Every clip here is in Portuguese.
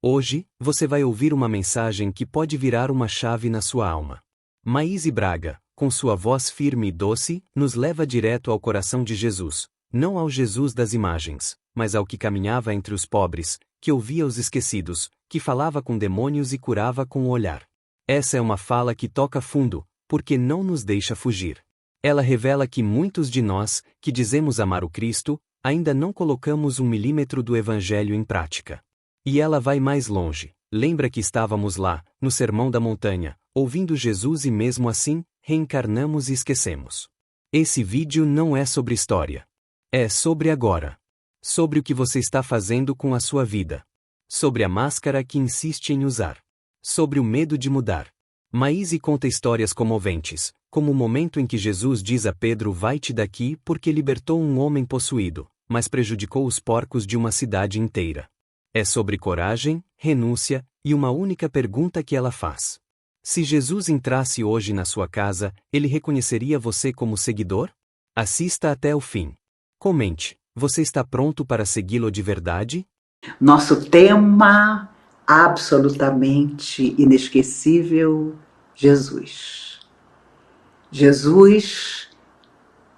Hoje, você vai ouvir uma mensagem que pode virar uma chave na sua alma. Maíse Braga, com sua voz firme e doce, nos leva direto ao coração de Jesus, não ao Jesus das imagens, mas ao que caminhava entre os pobres, que ouvia os esquecidos, que falava com demônios e curava com o olhar. Essa é uma fala que toca fundo, porque não nos deixa fugir. Ela revela que muitos de nós, que dizemos amar o Cristo, ainda não colocamos 1 milímetro do Evangelho em prática. E ela vai mais longe. Lembra que estávamos lá, no Sermão da Montanha, ouvindo Jesus e mesmo assim, reencarnamos e esquecemos. Esse vídeo não é sobre história. É sobre agora. Sobre o que você está fazendo com a sua vida. Sobre a máscara que insiste em usar. Sobre o medo de mudar. Maíse conta histórias comoventes, como o momento em que Jesus diz a Pedro: vai-te daqui, porque libertou um homem possuído, mas prejudicou os porcos de uma cidade inteira. É sobre coragem, renúncia, e uma única pergunta que ela faz. Se Jesus entrasse hoje na sua casa, ele reconheceria você como seguidor? Assista até o fim. Comente, você está pronto para segui-lo de verdade? Nosso tema absolutamente inesquecível: Jesus. Jesus,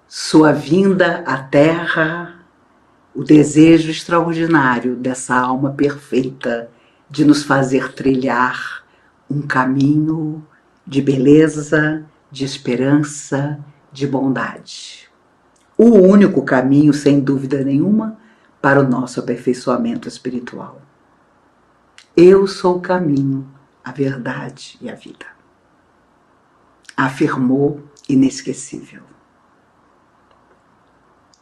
sua vinda à Terra, o desejo extraordinário dessa alma perfeita de nos fazer trilhar um caminho de beleza, de esperança, de bondade. O único caminho, sem dúvida nenhuma, para o nosso aperfeiçoamento espiritual. Eu sou o caminho, a verdade e a vida. Afirmou inesquecível.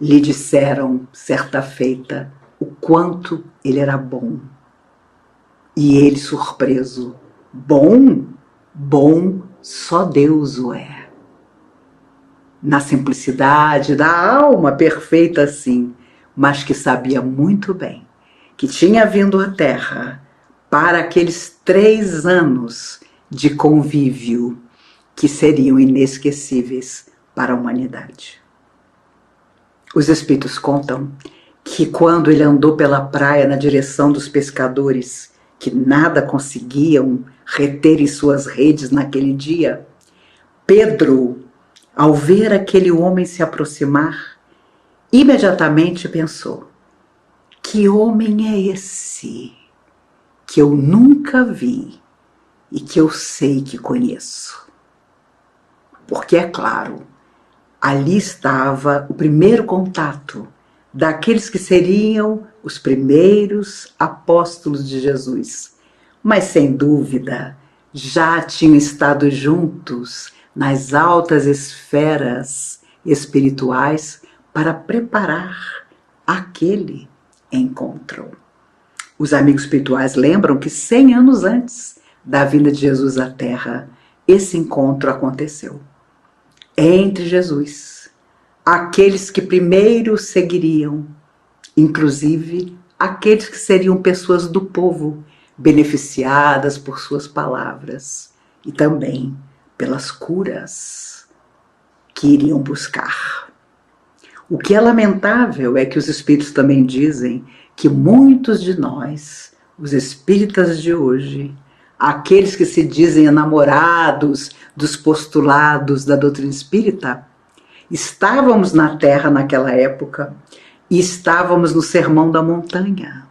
Lhe disseram, certa feita, o quanto ele era bom. E ele, surpreso: bom? Bom, só Deus o é. Na simplicidade da alma perfeita assim, mas que sabia muito bem que tinha vindo à Terra para aqueles 3 anos de convívio que seriam inesquecíveis para a humanidade. Os espíritos contam que quando ele andou pela praia na direção dos pescadores, que nada conseguiam reter em suas redes naquele dia, Pedro, ao ver aquele homem se aproximar, imediatamente pensou: que homem é esse que eu nunca vi e que eu sei que conheço? Porque, é claro, ali estava o primeiro contato daqueles que seriam os primeiros apóstolos de Jesus. Mas, sem dúvida, já tinham estado juntos nas altas esferas espirituais para preparar aquele encontro. Os amigos espirituais lembram que 100 anos antes da vinda de Jesus à Terra, esse encontro aconteceu. Entre Jesus, aqueles que primeiro seguiriam, inclusive aqueles que seriam pessoas do povo, beneficiadas por suas palavras e também pelas curas que iriam buscar. O que é lamentável é que os espíritos também dizem que muitos de nós, os espíritas de hoje, aqueles que se dizem enamorados dos postulados da doutrina espírita, estávamos na Terra naquela época e estávamos no Sermão da Montanha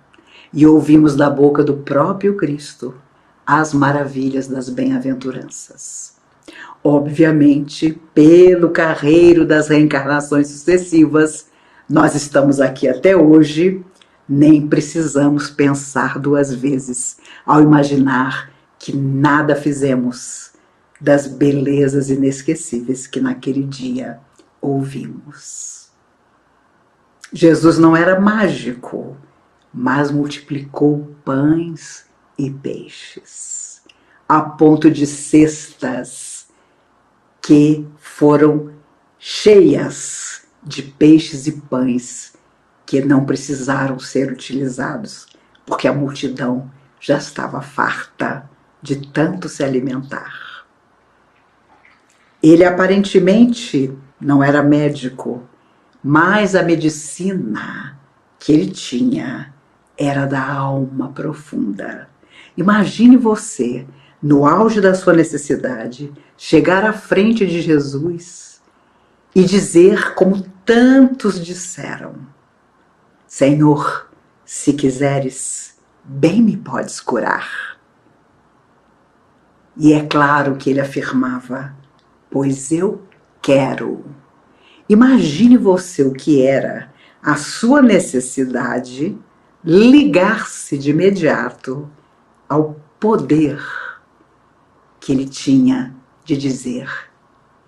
e ouvimos da boca do próprio Cristo as maravilhas das bem-aventuranças. Obviamente, pelo carreiro das reencarnações sucessivas, nós estamos aqui até hoje, nem precisamos pensar 2 vezes ao imaginar que nada fizemos das belezas inesquecíveis que naquele dia ouvimos. Jesus não era mágico, mas multiplicou pães e peixes, a ponto de cestas que foram cheias de peixes e pães que não precisaram ser utilizados, porque a multidão já estava farta de tanto se alimentar. Ele aparentemente não era médico, mas a medicina que ele tinha era da alma profunda, Imagine você, no auge da sua necessidade, chegar à frente de Jesus e dizer como tantos disseram: Senhor, se quiseres, bem me podes curar. E é claro que ele afirmava: pois eu quero. Imagine você o que era a sua necessidade ligar-se de imediato ao poder que ele tinha de dizer: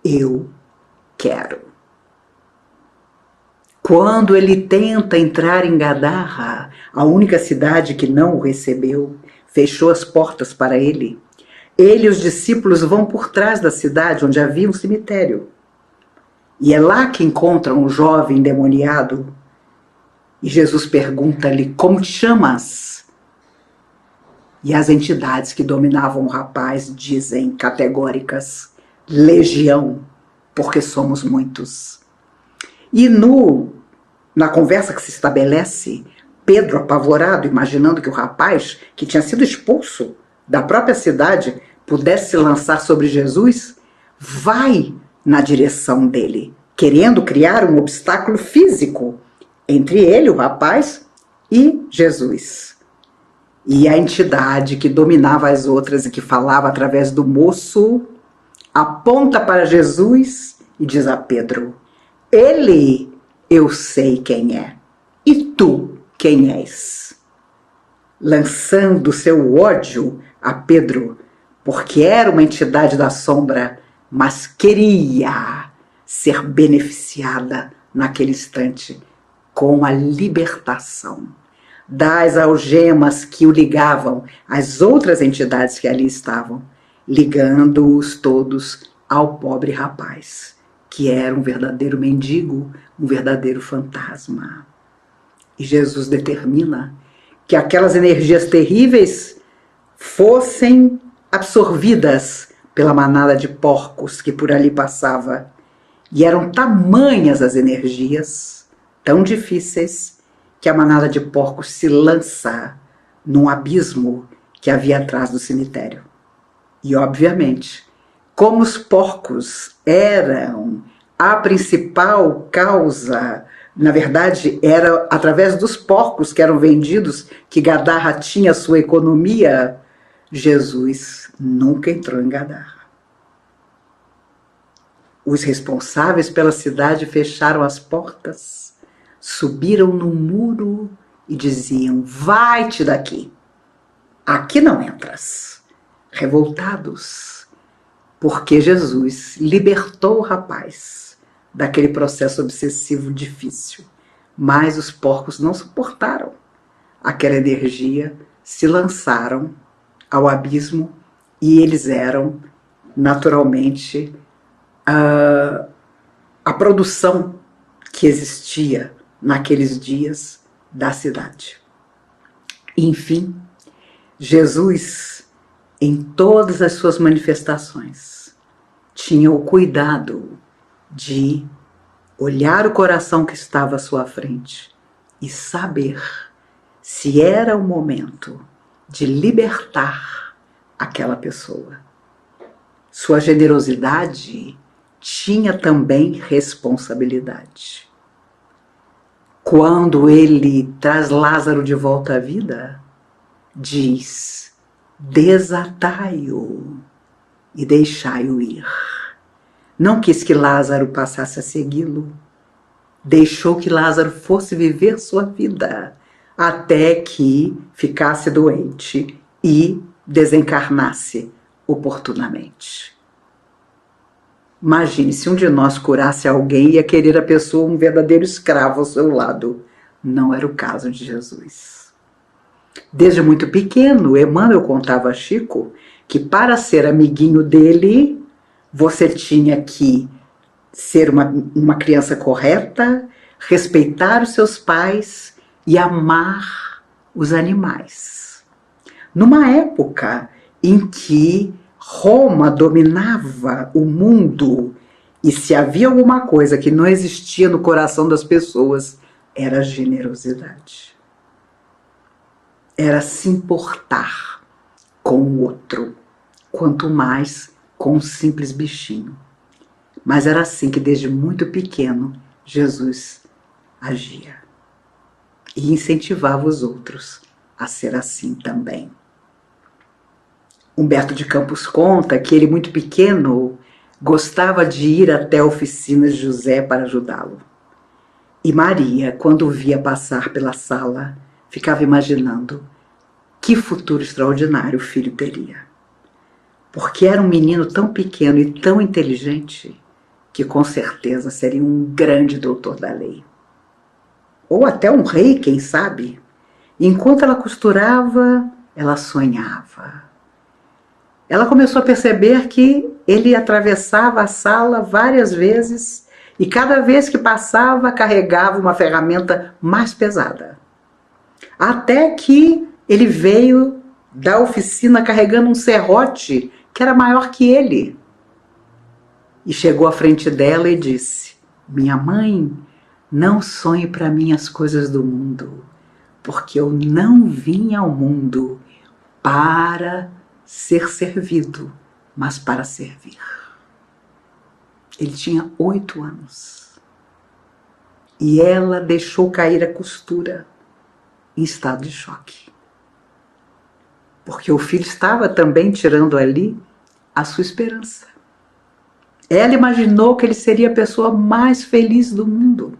eu quero. Quando ele tenta entrar em Gadarra, a única cidade que não o recebeu, fechou as portas para ele, ele e os discípulos vão por trás da cidade onde havia um cemitério. E é lá que encontram um jovem endemoniado. E Jesus pergunta-lhe: como te chamas? E as entidades que dominavam o rapaz dizem categóricas: legião, porque somos muitos. E na conversa que se estabelece, Pedro, apavorado, imaginando que o rapaz, que tinha sido expulso da própria cidade, pudesse se lançar sobre Jesus, vai na direção dele, querendo criar um obstáculo físico entre ele, o rapaz, e Jesus. E a entidade que dominava as outras e que falava através do moço aponta para Jesus e diz a Pedro: ele eu sei quem é, e tu quem és? Lançando seu ódio a Pedro, porque era uma entidade da sombra, mas queria ser beneficiada naquele instante com a libertação das algemas que o ligavam às outras entidades que ali estavam, ligando-os todos ao pobre rapaz, que era um verdadeiro mendigo, um verdadeiro fantasma. E Jesus determina que aquelas energias terríveis fossem absorvidas pela manada de porcos que por ali passava. E eram tamanhas as energias, tão difíceis, que a manada de porcos se lança num abismo que havia atrás do cemitério. E, obviamente, como os porcos eram a principal causa, na verdade, era através dos porcos que eram vendidos que Gadarra tinha sua economia, Jesus nunca entrou em Gadarra. Os responsáveis pela cidade fecharam as portas, subiram no muro e diziam: vai-te daqui, aqui não entras. Revoltados, porque Jesus libertou o rapaz daquele processo obsessivo difícil. Mas os porcos não suportaram aquela energia, se lançaram ao abismo e eles eram, naturalmente, a produção que existia naqueles dias da cidade. Enfim, Jesus, em todas as suas manifestações, tinha o cuidado de olhar o coração que estava à sua frente e saber se era o momento de libertar aquela pessoa. Sua generosidade tinha também responsabilidade. Quando ele traz Lázaro de volta à vida, diz: desatai-o e deixai-o ir. Não quis que Lázaro passasse a segui-lo, deixou que Lázaro fosse viver sua vida até que ficasse doente e desencarnasse oportunamente. Imagine, se um de nós curasse alguém, ia querer a pessoa um verdadeiro escravo ao seu lado. Não era o caso de Jesus. Desde muito pequeno, Emmanuel contava a Chico que para ser amiguinho dele, você tinha que ser uma criança correta, respeitar os seus pais e amar os animais. Numa época em que Roma dominava o mundo e se havia alguma coisa que não existia no coração das pessoas, era a generosidade. Era se importar com o outro, quanto mais com um simples bichinho. Mas era assim que desde muito pequeno Jesus agia e incentivava os outros a ser assim também. Humberto de Campos conta que ele, muito pequeno, gostava de ir até a oficina de José para ajudá-lo. E Maria, quando o via passar pela sala, ficava imaginando que futuro extraordinário o filho teria. Porque era um menino tão pequeno e tão inteligente que com certeza seria um grande doutor da lei. Ou até um rei, quem sabe? E enquanto ela costurava, ela sonhava. Ela começou a perceber que ele atravessava a sala várias vezes e cada vez que passava carregava uma ferramenta mais pesada. Até que ele veio da oficina carregando um serrote que era maior que ele. E chegou à frente dela e disse: minha mãe, não sonhe para mim as coisas do mundo, porque eu não vim ao mundo para ser servido, mas para servir. Ele tinha 8 anos. E ela deixou cair a costura em estado de choque. Porque o filho estava também tirando ali a sua esperança. Ela imaginou que ele seria a pessoa mais feliz do mundo.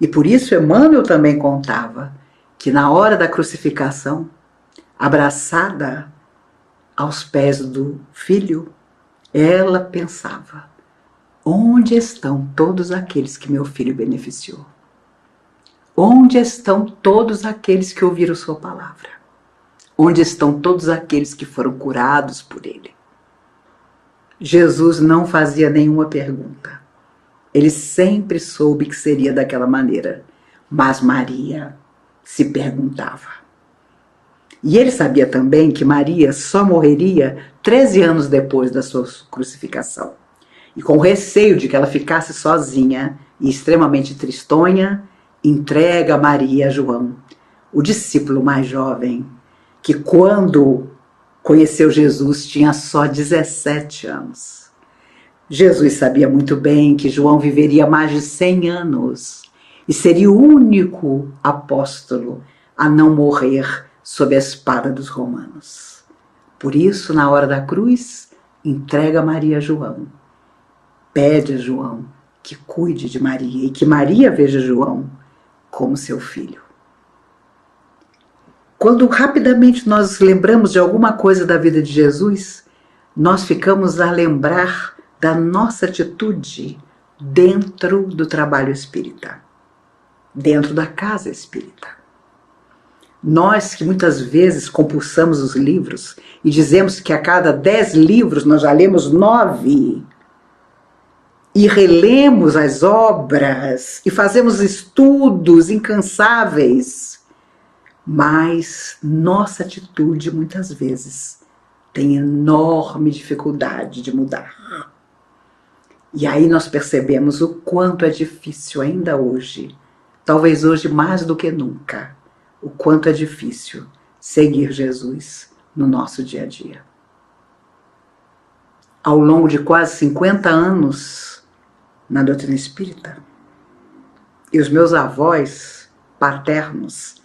E por isso Emmanuel também contava que na hora da crucificação, abraçada aos pés do filho, ela pensava: onde estão todos aqueles que meu filho beneficiou? Onde estão todos aqueles que ouviram sua palavra? Onde estão todos aqueles que foram curados por ele? Jesus não fazia nenhuma pergunta. Ele sempre soube que seria daquela maneira. Mas Maria se perguntava. E ele sabia também que Maria só morreria 13 anos depois da sua crucificação. E com receio de que ela ficasse sozinha e extremamente tristonha, entrega Maria a João, o discípulo mais jovem, que quando conheceu Jesus tinha só 17 anos. Jesus sabia muito bem que João viveria mais de 100 anos e seria o único apóstolo a não morrer sob a espada dos romanos. Por isso, na hora da cruz, entrega Maria a João. Pede a João que cuide de Maria e que Maria veja João como seu filho. Quando rapidamente nós lembramos de alguma coisa da vida de Jesus, nós ficamos a lembrar da nossa atitude dentro do trabalho espírita, dentro da casa espírita. Nós que muitas vezes compulsamos os livros e dizemos que a cada 10 livros nós já lemos 9 e relemos as obras e fazemos estudos incansáveis, mas nossa atitude muitas vezes tem enorme dificuldade de mudar. E aí nós percebemos o quanto é difícil ainda hoje, talvez hoje mais do que nunca, o quanto é difícil seguir Jesus no nosso dia a dia. Ao longo de quase 50 anos na doutrina espírita, e os meus avós paternos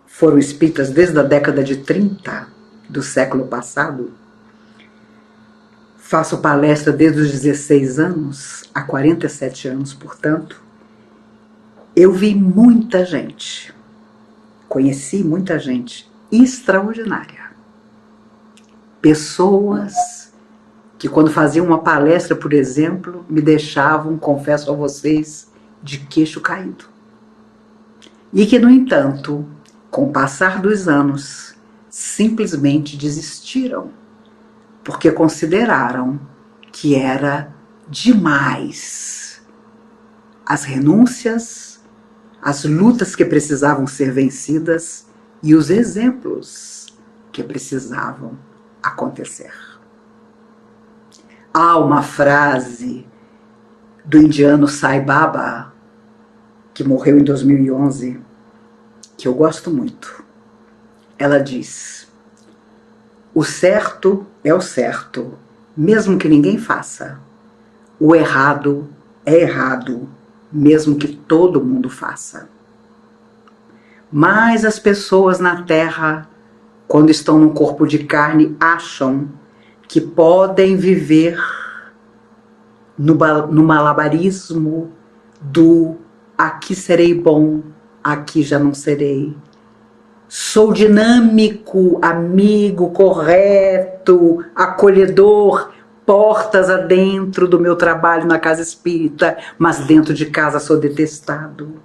foram espíritas desde a década de 30 do século passado, faço palestra desde os 16 anos, há 47 anos, portanto, eu vi muita gente, conheci muita gente extraordinária. Pessoas que quando faziam uma palestra, por exemplo, me deixavam, confesso a vocês, de queixo caído. E que, no entanto, com o passar dos anos, simplesmente desistiram, porque consideraram que era demais as renúncias, as lutas que precisavam ser vencidas e os exemplos que precisavam acontecer. Há uma frase do indiano Sai Baba, que morreu em 2011, que eu gosto muito. Ela diz: O certo é o certo, mesmo que ninguém faça. O errado é errado, mesmo que todo mundo faça. Mas as pessoas na Terra, quando estão num corpo de carne, acham que podem viver no malabarismo do aqui serei bom, aqui já não serei. Sou dinâmico, amigo, correto, acolhedor, portas adentro do meu trabalho na casa espírita, mas dentro de casa sou detestado.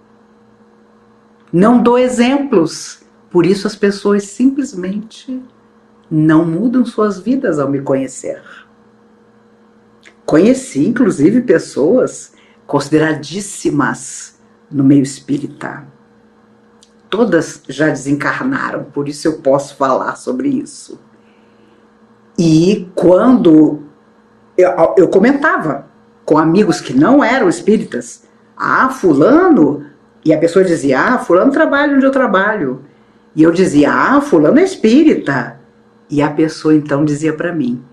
Não dou exemplos, por isso as pessoas simplesmente não mudam suas vidas ao me conhecer. Conheci, inclusive, pessoas consideradíssimas no meio espírita. Todas já desencarnaram, por isso eu posso falar sobre isso. E quando eu comentava com amigos que não eram espíritas, fulano, e a pessoa dizia, fulano trabalha onde eu trabalho. E eu dizia, fulano é espírita. E a pessoa então dizia para mim,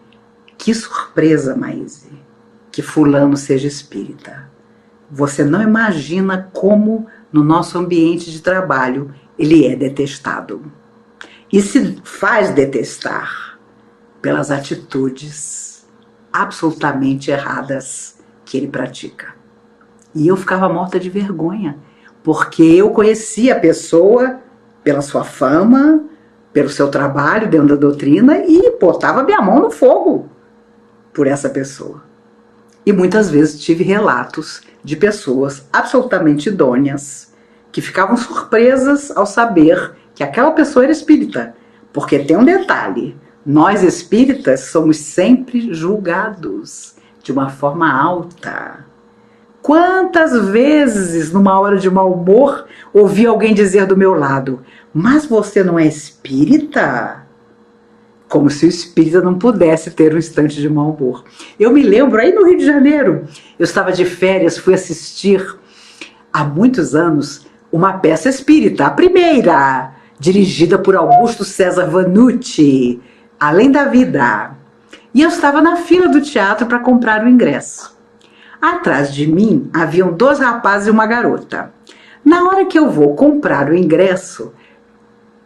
que surpresa, Maíse, que fulano seja espírita. Você não imagina como no nosso ambiente de trabalho ele é detestado. E se faz detestar pelas atitudes absolutamente erradas que ele pratica. E eu ficava morta de vergonha, porque eu conhecia a pessoa pela sua fama, pelo seu trabalho dentro da doutrina e botava minha mão no fogo por essa pessoa. E muitas vezes tive relatos de pessoas absolutamente idôneas que ficavam surpresas ao saber que aquela pessoa era espírita. Porque tem um detalhe, nós espíritas somos sempre julgados de uma forma alta. Quantas vezes, numa hora de mau humor, ouvi alguém dizer do meu lado, mas você não é espírita? Como se o espírita não pudesse ter um instante de mau humor. Eu me lembro, aí no Rio de Janeiro, eu estava de férias, fui assistir, há muitos anos, uma peça espírita, a primeira, dirigida por Augusto César Vanucci, Além da Vida. E eu estava na fila do teatro para comprar o ingresso. Atrás de mim, haviam 2 rapazes e uma garota. Na hora que eu vou comprar o ingresso,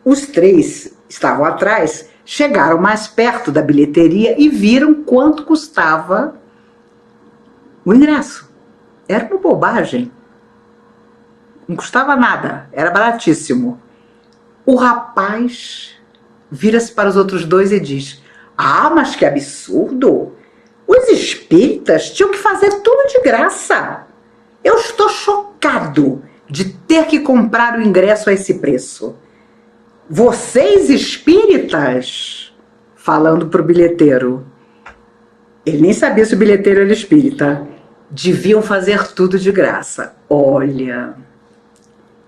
os 3 estavam atrás, chegaram mais perto da bilheteria e viram quanto custava o ingresso. Era uma bobagem. Não custava nada, era baratíssimo. O rapaz vira-se para os outros 2 e diz, mas que absurdo! Os espíritas tinham que fazer tudo de graça. Eu estou chocado de ter que comprar o ingresso a esse preço. Vocês espíritas, falando para o bilheteiro, ele nem sabia se o bilheteiro era espírita, deviam fazer tudo de graça. Olha,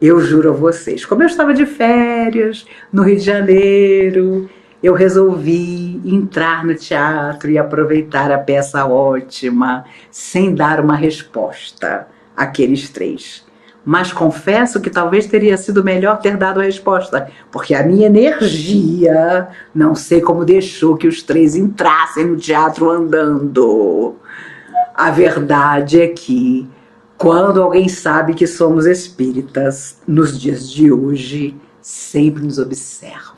eu juro a vocês, como eu estava de férias no Rio de Janeiro, eu resolvi entrar no teatro e aproveitar a peça ótima, sem dar uma resposta àqueles 3. Mas confesso que talvez teria sido melhor ter dado a resposta, porque a minha energia, não sei como deixou que os 3 entrassem no teatro andando. A verdade é que, quando alguém sabe que somos espíritas, nos dias de hoje, sempre nos observa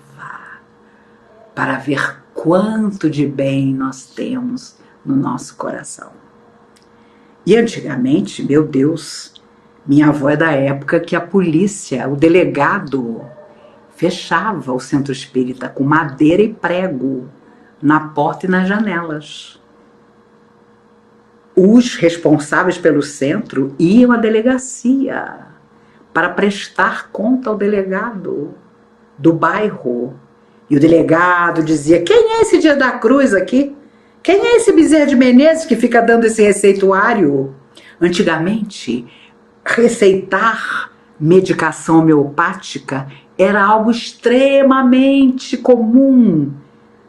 para ver quanto de bem nós temos no nosso coração. E antigamente, meu Deus, minha avó é da época que a polícia, o delegado, fechava o centro espírita com madeira e prego na porta e nas janelas. Os responsáveis pelo centro iam à delegacia para prestar conta ao delegado do bairro. E o delegado dizia, quem é esse Dia da Cruz aqui? Quem é esse Bezerra de Menezes que fica dando esse receituário? Antigamente, receitar medicação homeopática era algo extremamente comum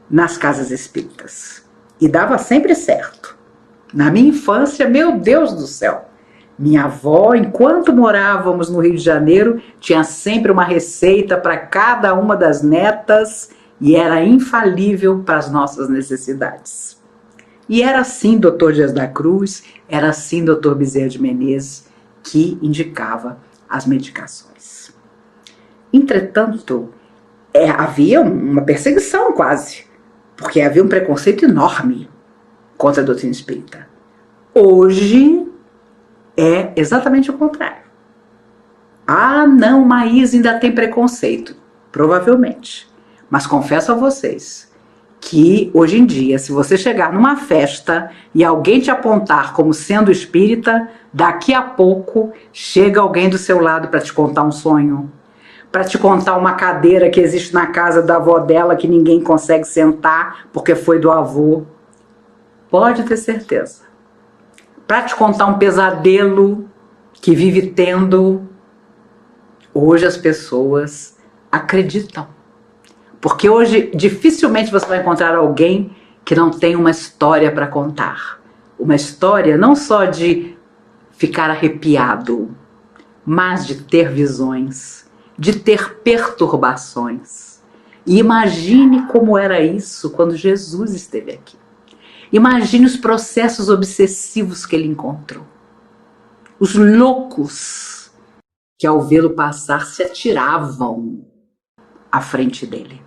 nas casas espíritas. E dava sempre certo. Na minha infância, meu Deus do céu, minha avó, enquanto morávamos no Rio de Janeiro, tinha sempre uma receita para cada uma das netas e era infalível para as nossas necessidades. E era assim Dr. Dias da Cruz, era assim Dr. Bezerra de Menezes, que indicava as medicações. Entretanto, havia uma perseguição quase, porque havia um preconceito enorme contra a doutrina espírita. Hoje é exatamente o contrário. Ah, não, Maísa ainda tem preconceito. Provavelmente. Mas confesso a vocês que hoje em dia, se você chegar numa festa e alguém te apontar como sendo espírita, daqui a pouco chega alguém do seu lado para te contar um sonho, para te contar uma cadeira que existe na casa da avó dela que ninguém consegue sentar porque foi do avô. Pode ter certeza. Para te contar um pesadelo que vive tendo. Hoje as pessoas acreditam. Porque hoje dificilmente você vai encontrar alguém que não tem uma história para contar. Uma história não só de ficar arrepiado, mas de ter visões, de ter perturbações. E imagine como era isso quando Jesus esteve aqui. Imagine os processos obsessivos que ele encontrou. Os loucos que ao vê-lo passar se atiravam à frente dele,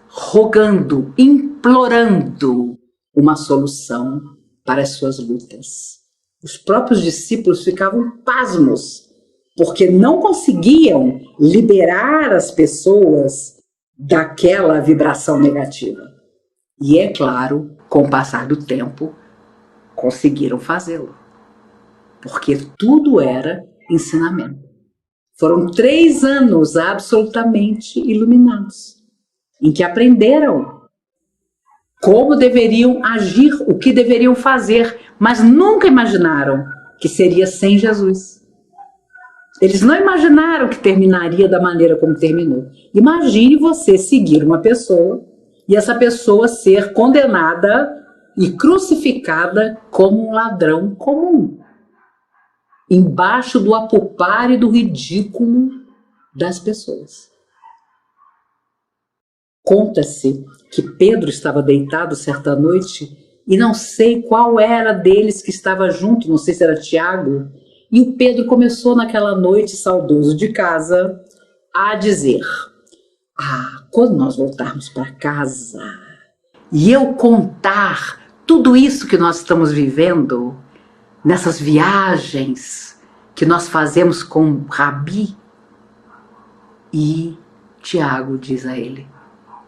rogando, implorando uma solução para as suas lutas. Os próprios discípulos ficavam pasmos, porque não conseguiam liberar as pessoas daquela vibração negativa. E é claro, com o passar do tempo, conseguiram fazê-lo, porque tudo era ensinamento. Foram 3 anos absolutamente iluminados, em que aprenderam como deveriam agir, o que deveriam fazer, mas nunca imaginaram que seria sem Jesus. Eles não imaginaram que terminaria da maneira como terminou. Imagine você seguir uma pessoa e essa pessoa ser condenada e crucificada como um ladrão comum, embaixo do apupar e do ridículo das pessoas. Conta-se que Pedro estava deitado certa noite e não sei qual era deles que estava junto, não sei se era Tiago, e o Pedro começou naquela noite, saudoso de casa, a dizer: quando nós voltarmos para casa e eu contar tudo isso que nós estamos vivendo, nessas viagens que nós fazemos com Rabi. E Tiago diz a ele: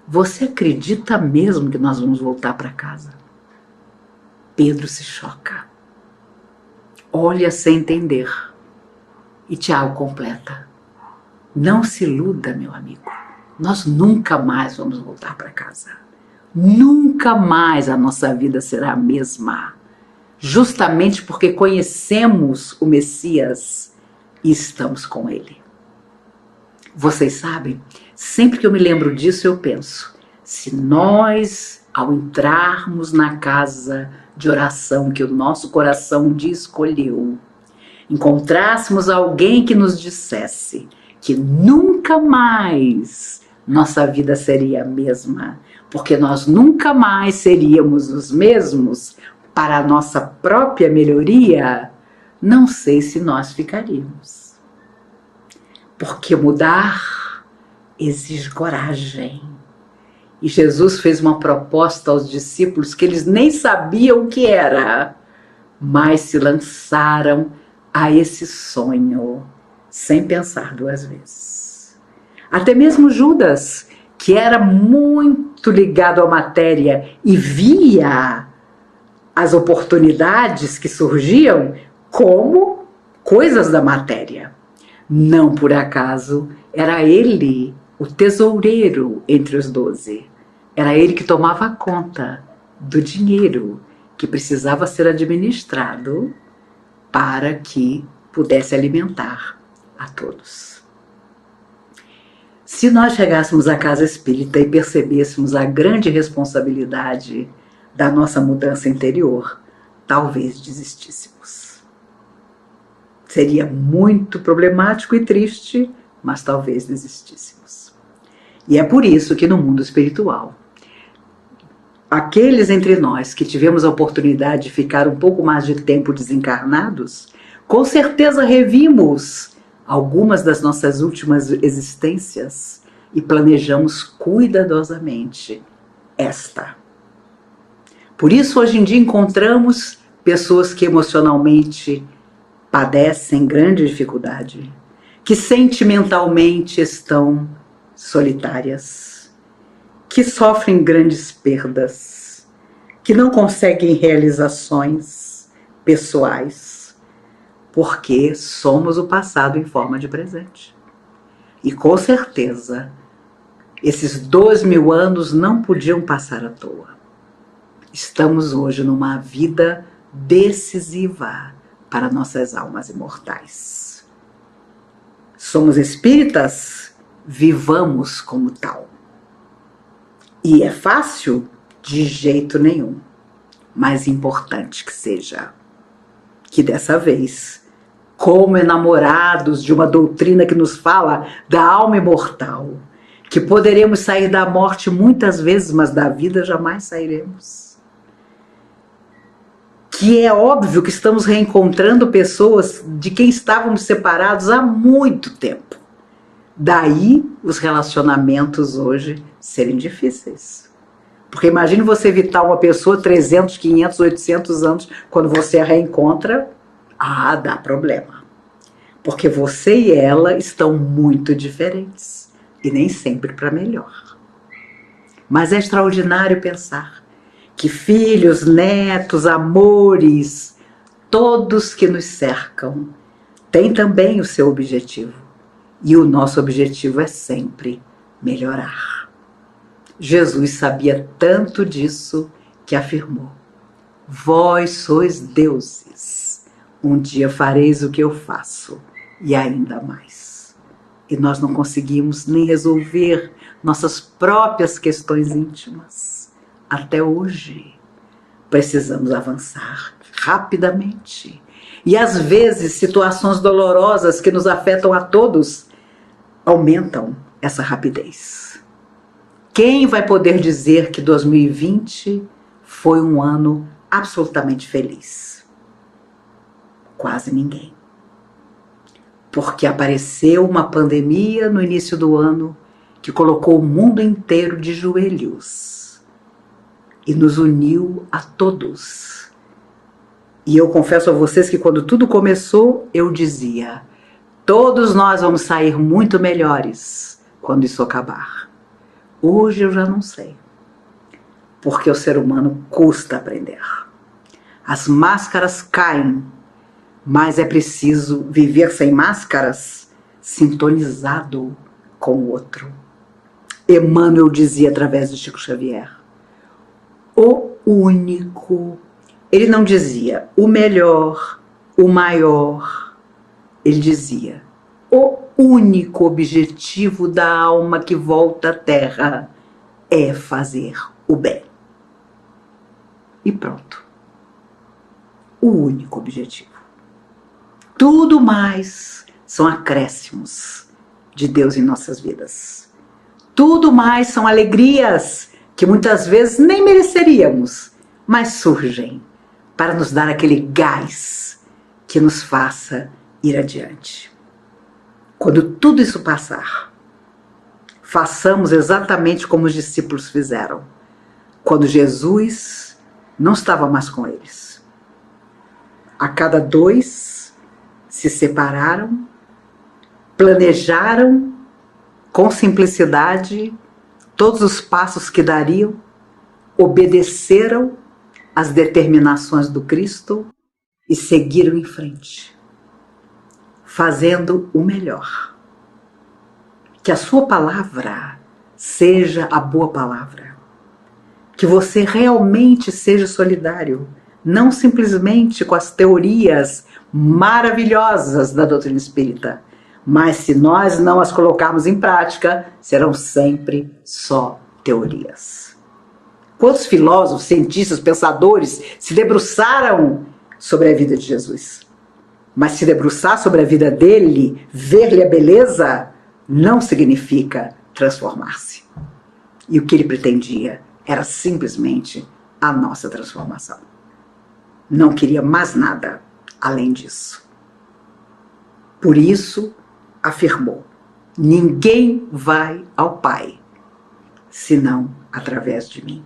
você acredita mesmo que nós vamos voltar para casa? Pedro se choca, olha sem entender. E Tiago completa: não se iluda, meu amigo, nós nunca mais vamos voltar para casa. Nunca mais a nossa vida será a mesma. Justamente porque conhecemos o Messias e estamos com ele. Vocês sabem, sempre que eu me lembro disso eu penso, se nós, ao entrarmos na casa de oração que o nosso coração um dia escolheu, encontrássemos alguém que nos dissesse que nunca mais nossa vida seria a mesma, porque nós nunca mais seríamos os mesmos, para a nossa própria melhoria, não sei se nós ficaríamos. Porque mudar exige coragem. E Jesus fez uma proposta aos discípulos que eles nem sabiam o que era, mas se lançaram a esse sonho, sem pensar 2 vezes. Até mesmo Judas, que era muito ligado à matéria e via as oportunidades que surgiam como coisas da matéria. Não por acaso era ele o tesoureiro entre os 12. Era ele que tomava conta do dinheiro que precisava ser administrado para que pudesse alimentar a todos. Se nós chegássemos à casa espírita e percebêssemos a grande responsabilidade da nossa mudança interior, talvez desistíssemos. Seria muito problemático e triste, mas talvez desistíssemos. E é por isso que no mundo espiritual, aqueles entre nós que tivemos a oportunidade de ficar um pouco mais de tempo desencarnados, com certeza revimos algumas das nossas últimas existências e planejamos cuidadosamente esta. Por isso, hoje em dia, encontramos pessoas que emocionalmente padecem grande dificuldade, que sentimentalmente estão solitárias, que sofrem grandes perdas, que não conseguem realizações pessoais, porque somos o passado em forma de presente. E com certeza, esses 2.000 anos não podiam passar à toa. Estamos hoje numa vida decisiva para nossas almas imortais. Somos espíritas, vivamos como tal. E é fácil? De jeito nenhum. Mas importante que seja. Que dessa vez, como enamorados de uma doutrina que nos fala da alma imortal, que poderemos sair da morte muitas vezes, mas da vida jamais sairemos. Que é óbvio que estamos reencontrando pessoas de quem estávamos separados há muito tempo. Daí os relacionamentos hoje serem difíceis. Porque imagine você evitar uma pessoa 300, 500, 800 anos, quando você a reencontra, dá problema. Porque você e ela estão muito diferentes. E nem sempre para melhor. Mas é extraordinário pensar que filhos, netos, amores, todos que nos cercam, têm também o seu objetivo. E o nosso objetivo é sempre melhorar. Jesus sabia tanto disso que afirmou: vós sois deuses, um dia fareis o que eu faço, e ainda mais. E nós não conseguimos nem resolver nossas próprias questões íntimas. Até hoje, precisamos avançar rapidamente. E às vezes, situações dolorosas que nos afetam a todos aumentam essa rapidez. Quem vai poder dizer que 2020 foi um ano absolutamente feliz? Quase ninguém. Porque apareceu uma pandemia no início do ano que colocou o mundo inteiro de joelhos e nos uniu a todos. E eu confesso a vocês que quando tudo começou, eu dizia: todos nós vamos sair muito melhores quando isso acabar. Hoje eu já não sei, porque o ser humano custa aprender. As máscaras caem, mas é preciso viver sem máscaras, sintonizado com o outro. Emmanuel dizia através de Chico Xavier: o único. Ele não dizia o melhor, o maior. Ele dizia: o único objetivo da alma que volta à Terra é fazer o bem. E pronto. O único objetivo. Tudo mais são acréscimos de Deus em nossas vidas. Tudo mais são alegrias que muitas vezes nem mereceríamos, mas surgem para nos dar aquele gás que nos faça ir adiante. Quando tudo isso passar, façamos exatamente como os discípulos fizeram, quando Jesus não estava mais com eles. A cada 2 se separaram, planejaram com simplicidade todos os passos que dariam, obedeceram às determinações do Cristo e seguiram em frente, fazendo o melhor. Que a sua palavra seja a boa palavra. Que você realmente seja solidário, não simplesmente com as teorias maravilhosas da doutrina espírita, mas se nós não as colocarmos em prática, serão sempre só teorias. Quantos filósofos, cientistas, pensadores se debruçaram sobre a vida de Jesus? Mas se debruçar sobre a vida dele, ver-lhe a beleza, não significa transformar-se. E o que ele pretendia era simplesmente a nossa transformação. Não queria mais nada além disso. Por isso, afirmou: ninguém vai ao Pai, senão através de mim.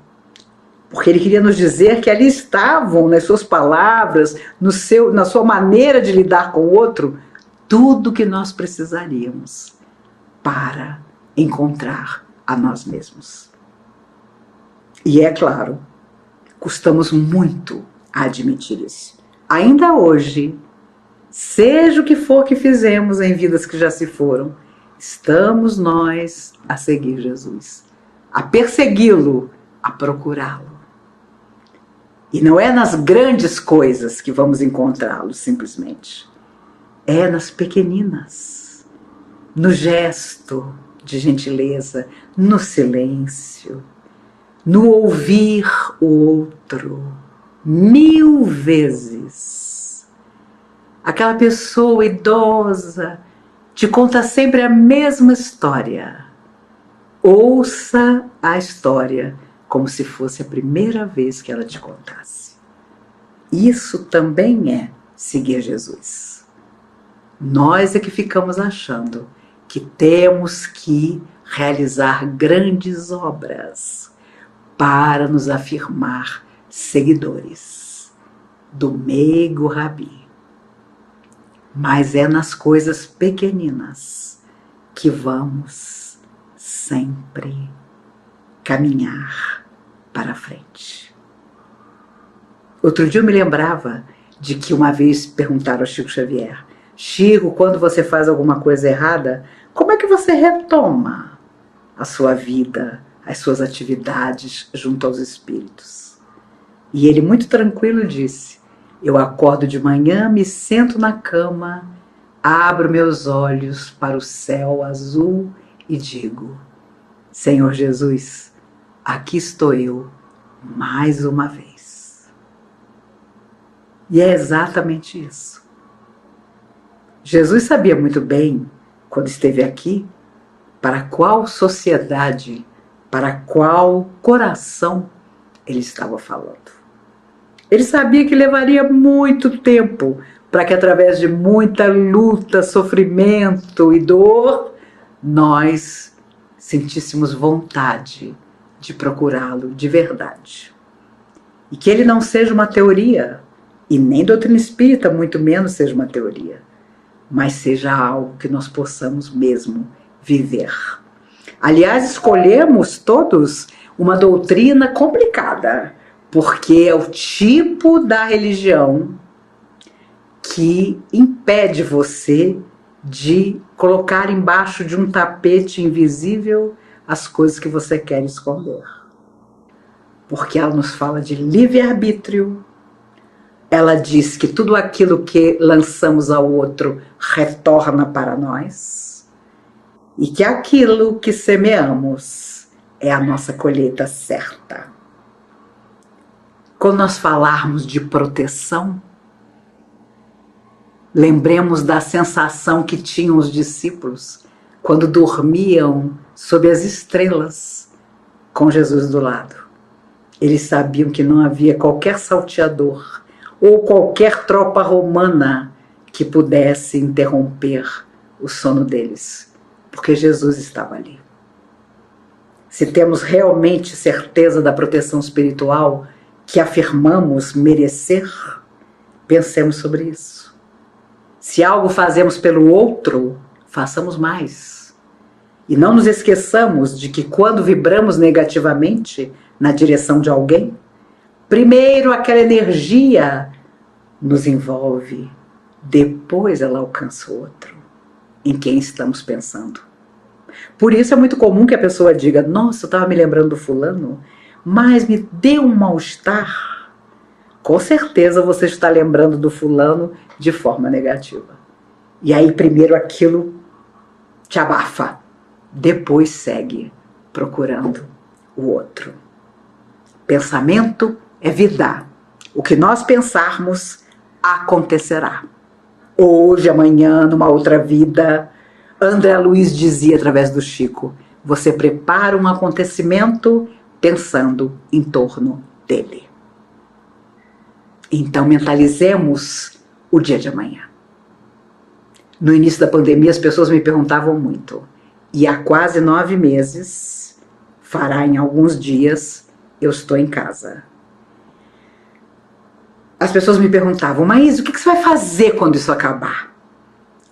Porque ele queria nos dizer que ali estavam, nas suas palavras, na sua maneira de lidar com o outro, tudo que nós precisaríamos para encontrar a nós mesmos. E é claro, custamos muito a admitir isso. Ainda hoje, seja o que for que fizemos em vidas que já se foram, estamos nós a seguir Jesus, a persegui-lo, a procurá-lo. E não é nas grandes coisas que vamos encontrá-lo, simplesmente. É nas pequeninas, no gesto de gentileza, no silêncio, no ouvir o outro 1000 vezes. Aquela pessoa idosa te conta sempre a mesma história. Ouça a história como se fosse a primeira vez que ela te contasse. Isso também é seguir Jesus. Nós é que ficamos achando que temos que realizar grandes obras para nos afirmar seguidores do meigo Rabi. Mas é nas coisas pequeninas que vamos sempre caminhar para frente. Outro dia eu me lembrava de que uma vez perguntaram ao Chico Xavier: Chico, quando você faz alguma coisa errada, como é que você retoma a sua vida, as suas atividades junto aos espíritos? E ele, muito tranquilo, disse: eu acordo de manhã, me sento na cama, abro meus olhos para o céu azul e digo: Senhor Jesus, aqui estou eu mais uma vez. E é exatamente isso. Jesus sabia muito bem, quando esteve aqui, para qual sociedade, para qual coração ele estava falando. Ele sabia que levaria muito tempo para que, através de muita luta, sofrimento e dor, nós sentíssemos vontade de procurá-lo de verdade. E que ele não seja uma teoria, e nem doutrina espírita, muito menos seja uma teoria, mas seja algo que nós possamos mesmo viver. Aliás, escolhemos todos uma doutrina complicada, porque é o tipo da religião que impede você de colocar embaixo de um tapete invisível as coisas que você quer esconder. Porque ela nos fala de livre-arbítrio, ela diz que tudo aquilo que lançamos ao outro retorna para nós, e que aquilo que semeamos é a nossa colheita certa. Quando nós falarmos de proteção, lembremos da sensação que tinham os discípulos quando dormiam sob as estrelas com Jesus do lado. Eles sabiam que não havia qualquer salteador ou qualquer tropa romana que pudesse interromper o sono deles, porque Jesus estava ali. Se temos realmente certeza da proteção espiritual que afirmamos merecer, pensemos sobre isso. Se algo fazemos pelo outro, façamos mais. E não nos esqueçamos de que quando vibramos negativamente na direção de alguém, primeiro aquela energia nos envolve, depois ela alcança o outro, em quem estamos pensando. Por isso é muito comum que a pessoa diga: nossa, eu estava me lembrando do fulano, mas me deu um mal-estar. Com certeza você está lembrando do fulano de forma negativa. E aí primeiro aquilo te abafa, depois segue procurando o outro. Pensamento é vida. O que nós pensarmos acontecerá. Hoje, amanhã, numa outra vida. André Luiz dizia através do Chico: você prepara um acontecimento pensando em torno dele. Então mentalizemos o dia de amanhã. No início da pandemia as pessoas me perguntavam muito, e há quase 9 meses, fará em alguns dias, eu estou em casa. As pessoas me perguntavam, Maísa, o que você vai fazer quando isso acabar?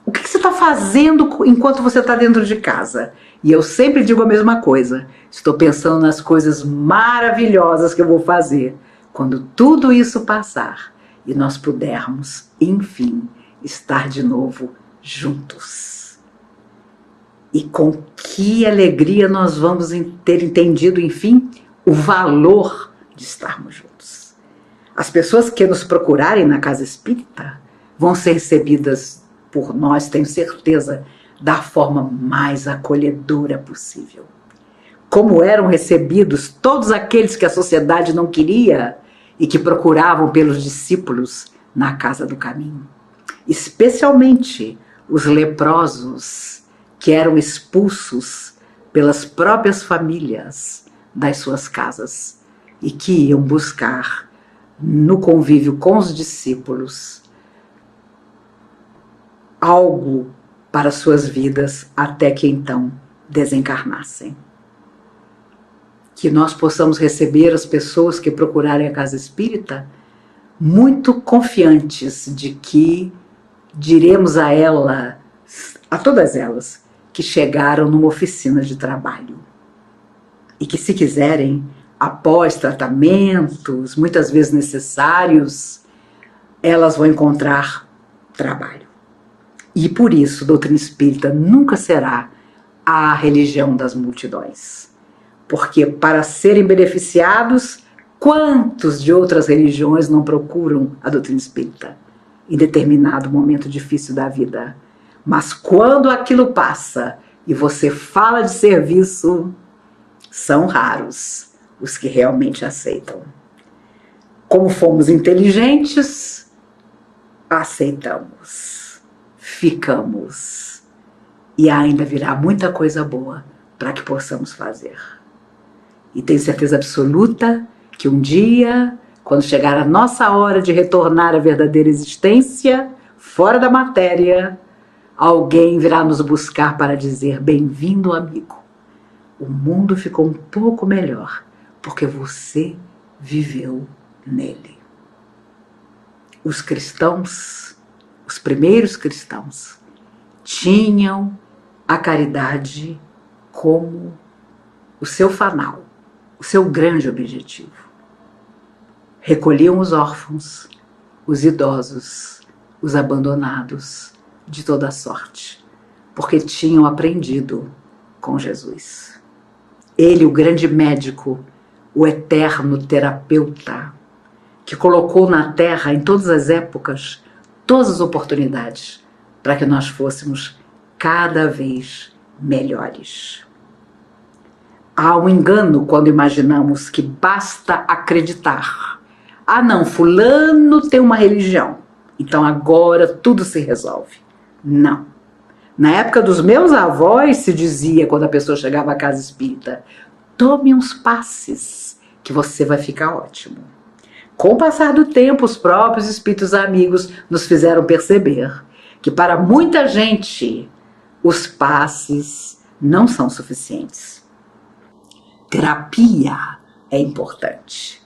O que você está fazendo enquanto você está dentro de casa? E eu sempre digo a mesma coisa, estou pensando nas coisas maravilhosas que eu vou fazer quando tudo isso passar e nós pudermos, enfim, estar de novo juntos. E com que alegria nós vamos ter entendido, enfim, o valor de estarmos juntos. As pessoas que nos procurarem na casa espírita vão ser recebidas por nós, tenho certeza, da forma mais acolhedora possível. Como eram recebidos todos aqueles que a sociedade não queria e que procuravam pelos discípulos na casa do caminho. Especialmente os leprosos que eram expulsos pelas próprias famílias das suas casas e que iam buscar no convívio com os discípulos algo para suas vidas até que então desencarnassem. Que nós possamos receber as pessoas que procurarem a casa espírita muito confiantes de que diremos a ela, a todas elas, que chegaram numa oficina de trabalho. E que se quiserem, após tratamentos, muitas vezes necessários, elas vão encontrar trabalho. E por isso, doutrina espírita nunca será a religião das multidões. Porque para serem beneficiados, quantos de outras religiões não procuram a doutrina espírita em determinado momento difícil da vida? Mas quando aquilo passa e você fala de serviço, são raros os que realmente aceitam. Como fomos inteligentes, aceitamos, ficamos. E ainda virá muita coisa boa para que possamos fazer. E tenho certeza absoluta que um dia, quando chegar a nossa hora de retornar à verdadeira existência, fora da matéria, alguém virá nos buscar para dizer, bem-vindo, amigo. O mundo ficou um pouco melhor, porque você viveu nele. Os cristãos, os primeiros cristãos, tinham a caridade como o seu fanal, o seu grande objetivo. Recolhiam os órfãos, os idosos, os abandonados, de toda sorte, porque tinham aprendido com Jesus. Ele, o grande médico, o eterno terapeuta, que colocou na Terra, em todas as épocas, todas as oportunidades para que nós fôssemos cada vez melhores. Há um engano quando imaginamos que basta acreditar. Ah não, fulano tem uma religião, então agora tudo se resolve. Não. Na época dos meus avós se dizia, quando a pessoa chegava à casa espírita, tome uns passes que você vai ficar ótimo. Com o passar do tempo, os próprios espíritos amigos nos fizeram perceber que para muita gente os passes não são suficientes. Terapia é importante.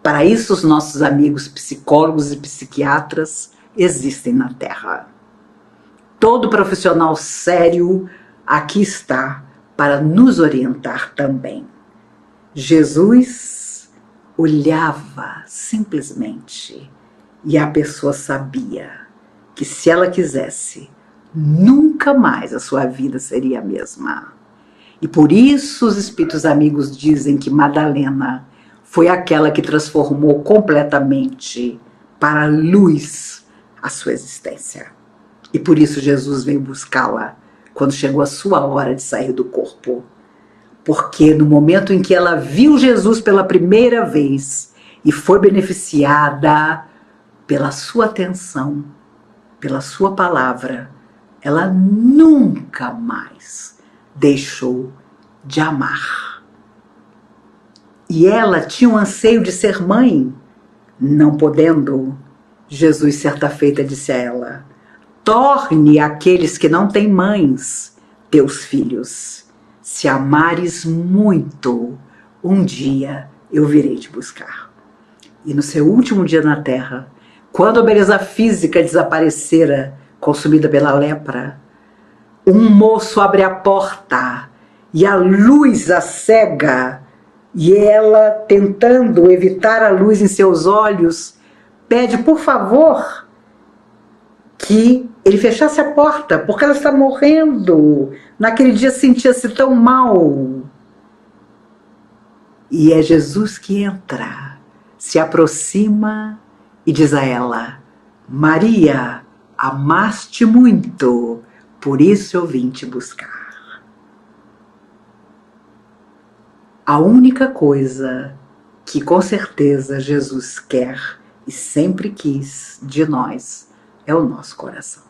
Para isso, os nossos amigos psicólogos e psiquiatras existem na Terra. Todo profissional sério aqui está para nos orientar também. Jesus olhava simplesmente e a pessoa sabia que se ela quisesse, nunca mais a sua vida seria a mesma. E por isso os espíritos amigos dizem que Madalena foi aquela que transformou completamente para a luz a sua existência. E por isso Jesus veio buscá-la quando chegou a sua hora de sair do corpo. Porque no momento em que ela viu Jesus pela primeira vez e foi beneficiada pela sua atenção, pela sua palavra, ela nunca mais deixou de amar. E ela tinha um anseio de ser mãe. Não podendo, Jesus certa feita disse a ela: torne aqueles que não têm mães teus filhos. Se amares muito, um dia eu virei te buscar. E no seu último dia na terra, quando a beleza física desaparecera, consumida pela lepra, um moço abre a porta e a luz a cega, e ela, tentando evitar a luz em seus olhos, pede por favor que ele fechasse a porta, porque ela está morrendo. Naquele dia sentia-se tão mal. E é Jesus que entra, se aproxima e diz a ela: Maria, amaste muito, por isso eu vim te buscar. A única coisa que com certeza Jesus quer e sempre quis de nós é o nosso coração.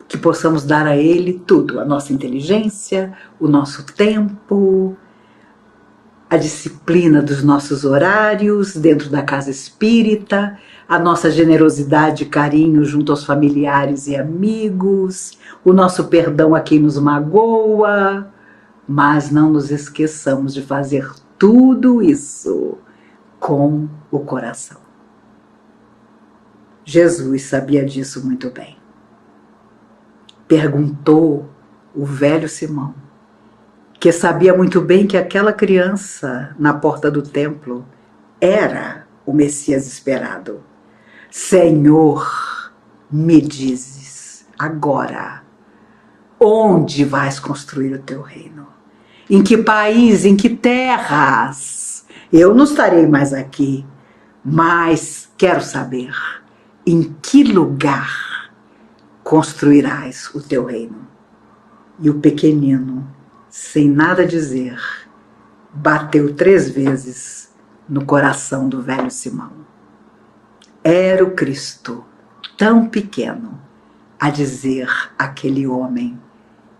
Que possamos dar a Ele tudo, a nossa inteligência, o nosso tempo, a disciplina dos nossos horários dentro da casa espírita, a nossa generosidade e carinho junto aos familiares e amigos, o nosso perdão a quem nos magoa, mas não nos esqueçamos de fazer tudo isso com o coração. Jesus sabia disso muito bem. Perguntou o velho Simão, que sabia muito bem que aquela criança na porta do templo era o Messias esperado. Senhor, me dizes agora, onde vais construir o teu reino? Em que país, em que terras? Eu não estarei mais aqui, mas quero saber em que lugar construirás o teu reino. E o pequenino, sem nada dizer, bateu 3 vezes no coração do velho Simão. Era o Cristo, tão pequeno, a dizer àquele homem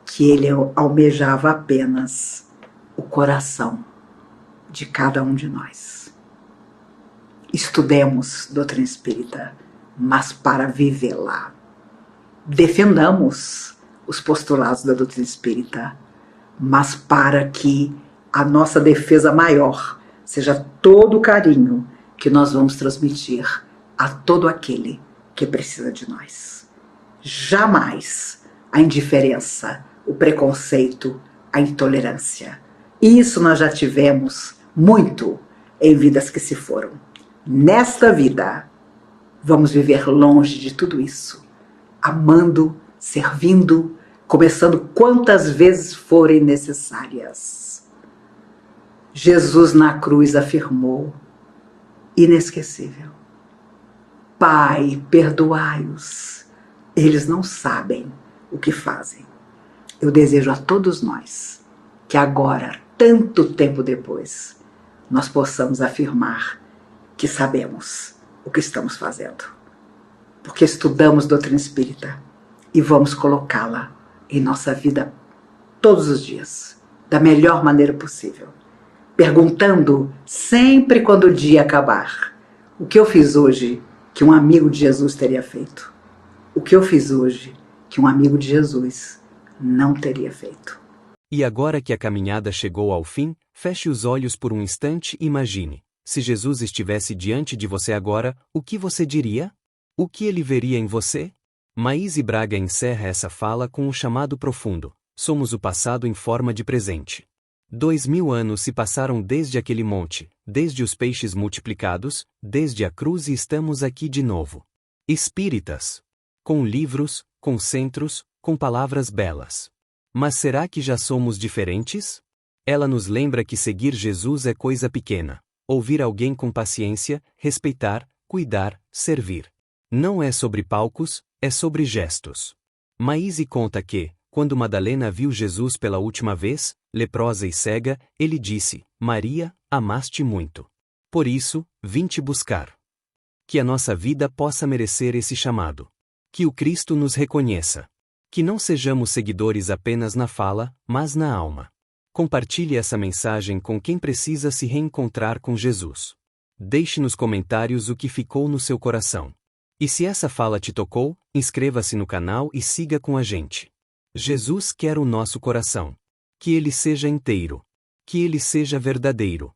que ele almejava apenas o coração de cada um de nós. Estudemos doutrina espírita, mas para vivê-la. Defendamos os postulados da doutrina espírita, mas para que a nossa defesa maior seja todo o carinho que nós vamos transmitir a todo aquele que precisa de nós. Jamais a indiferença, o preconceito, a intolerância. Isso nós já tivemos muito em vidas que se foram. Nesta vida, vamos viver longe de tudo isso, amando, servindo, começando quantas vezes forem necessárias. Jesus na cruz afirmou, inesquecível: Pai, perdoai-os, eles não sabem o que fazem. Eu desejo a todos nós que agora, tanto tempo depois, nós possamos afirmar que sabemos o que estamos fazendo, porque estudamos doutrina espírita e vamos colocá-la em nossa vida todos os dias, da melhor maneira possível, perguntando sempre quando o dia acabar: o que eu fiz hoje que um amigo de Jesus teria feito? O que eu fiz hoje que um amigo de Jesus não teria feito? E agora que a caminhada chegou ao fim, feche os olhos por um instante e imagine: se Jesus estivesse diante de você agora, o que você diria? O que ele veria em você? Maíse Braga encerra essa fala com um chamado profundo: somos o passado em forma de presente. 2000 anos se passaram desde aquele monte, desde os peixes multiplicados, desde a cruz, e estamos aqui de novo. Espíritas. Com livros, com centros, com palavras belas. Mas será que já somos diferentes? Ela nos lembra que seguir Jesus é coisa pequena. Ouvir alguém com paciência, respeitar, cuidar, servir. Não é sobre palcos, é sobre gestos. Maíse conta que, quando Madalena viu Jesus pela última vez, leprosa e cega, ele disse: Maria, amaste muito. Por isso, vim te buscar. Que a nossa vida possa merecer esse chamado. Que o Cristo nos reconheça. Que não sejamos seguidores apenas na fala, mas na alma. Compartilhe essa mensagem com quem precisa se reencontrar com Jesus. Deixe nos comentários o que ficou no seu coração. E se essa fala te tocou, inscreva-se no canal e siga com a gente. Jesus quer o nosso coração. Que ele seja inteiro. Que ele seja verdadeiro.